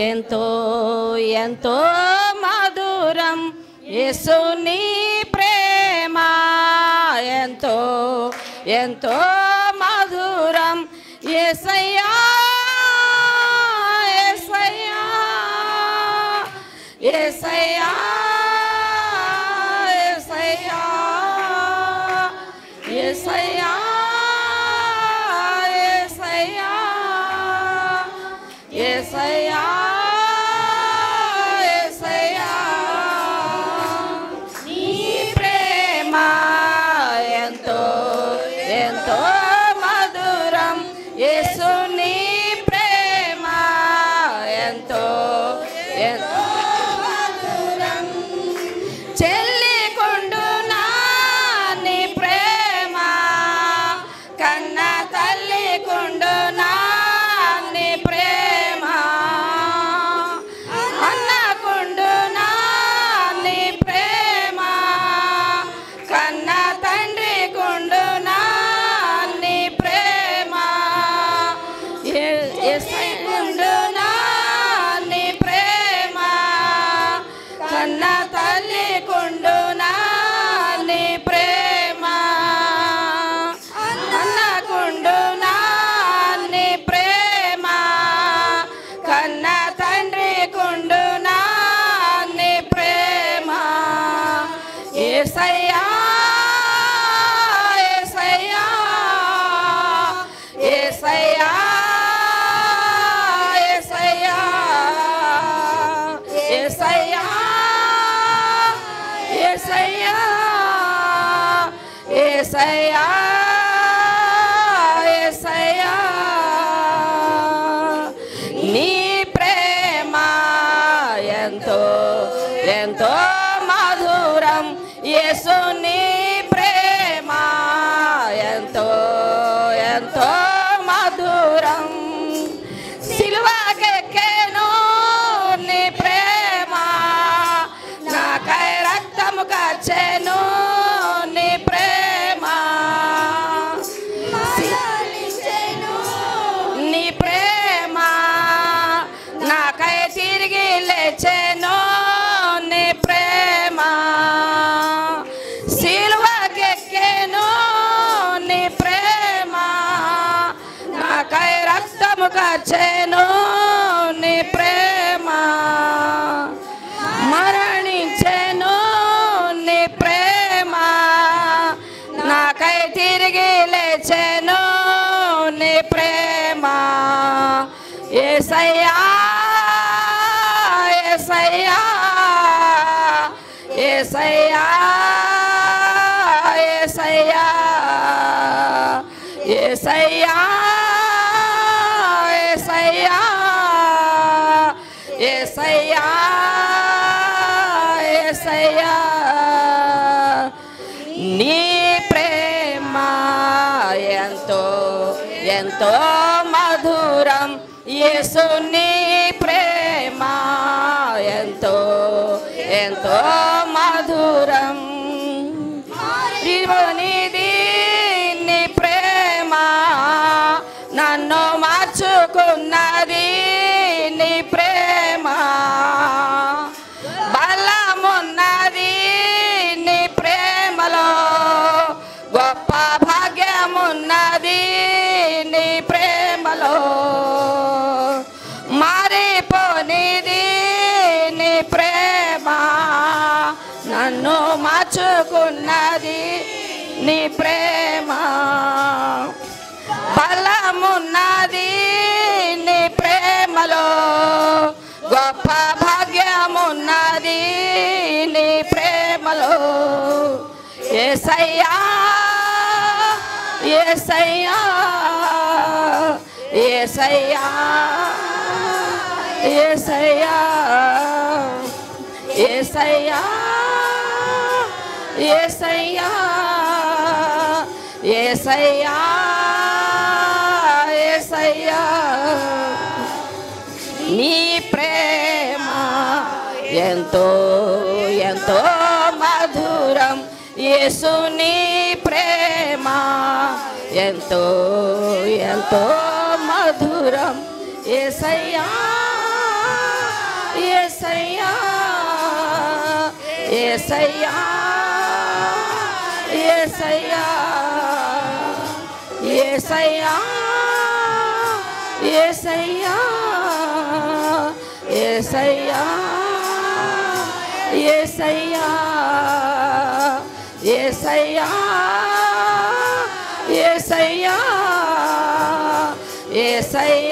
ఎంతో ఎంతో మధురం యేసుని ప్రేమ ఎంతో ఎంతో మధురం యేసయ్యా యేసయ్యా యేసయ్యా యేసయ్యా యేసయ్యా యేసయ్యా యేసయ్యా నీ ప్రేమ ఎంతో ఎంతో మధురం యేసుని ప్రేమ ఎంతో ఎంతో మధురం చెల్లికొండునా నీ ప్రేమ కన్న తల్లికొండునా నీ ప్రేమ అన్నకొండునా నీ ప్రేమ కన్న తండ్రి కొండునా నీ ప్రేమ యేసయ్యుండునా నీ ప్రేమ కన్న తల్లి కొండునా నీ ప్రేమ అన్నకొండునా నీ ప్రేమ కన్న తండ్రి కొండునా నీ ప్రేమ యేసయ్యా యేసయ్యా యేసయ్యా యేసయ్యా యేసయ్యా యేసయ్యా యేసయ్యా యేసయ్యా నీ ప్రేమ ఎంతో ఎంతో మధురం యేసుని ప్రేమ ఎంతో ఎంతో మధురం సిలువకెక్కెను నీ ప్రేమ నాకై రక్తము కార్చెను నీ ప్రేమ నీ ప్రేమ నాకై తిరిగి లేచెను నీ ప్రేమ సిలువకెక్కెను నీ ప్రేమ నాకై రక్తము కార్చెను నీ ప్రేమ మరణించెను నీ ప్రేమ నాకై తిరిగి లేచెను నీ ప్రేమ యేసయ్యా యేసయ్యా యేసయ్యా యేసయ్యా యేసయ్యా యేసయ్యా యేసయ్యా యేసయ్యా నీ ప్రేమ ఎంతో ఎంతో మధురం యేసుని ప్రేమ ఎంతో ఎంతో మధురం నీది నీ ప్రేమ నన్ను మార్చుకున్నది నీ ప్రేమ బలమున్నది నీ ప్రేమలో గొప్ప భాగ్యమున్నది నీ ప్రేమలో మారిపోనిది నీ ప్రేమ నన్ను మార్చుకున్నది నీ ప్రేమ బలమున్నది నీ ప్రేమలో గొప్ప భాగ్యమున్నది నీ ప్రేమలో యేసయ్యా యేసయ్యా యేసయ్యా యేసయ్యా యేసయ్యా యేసయ్యా యేసయ్యా యేసయ్యా నీ ప్రేమ ఎంతో ఎంతో మధురం యేసుని ప్రేమ ఎంతో ఎంతో మధురం యేసయ్యా యేసయ్యా యేసయ్యా యేసయ్యా యేసయ్యా యేసయ్యా యేసయ్యా యేసయ్యా యేసయ్యా యేసయ్యా యేసయ్యా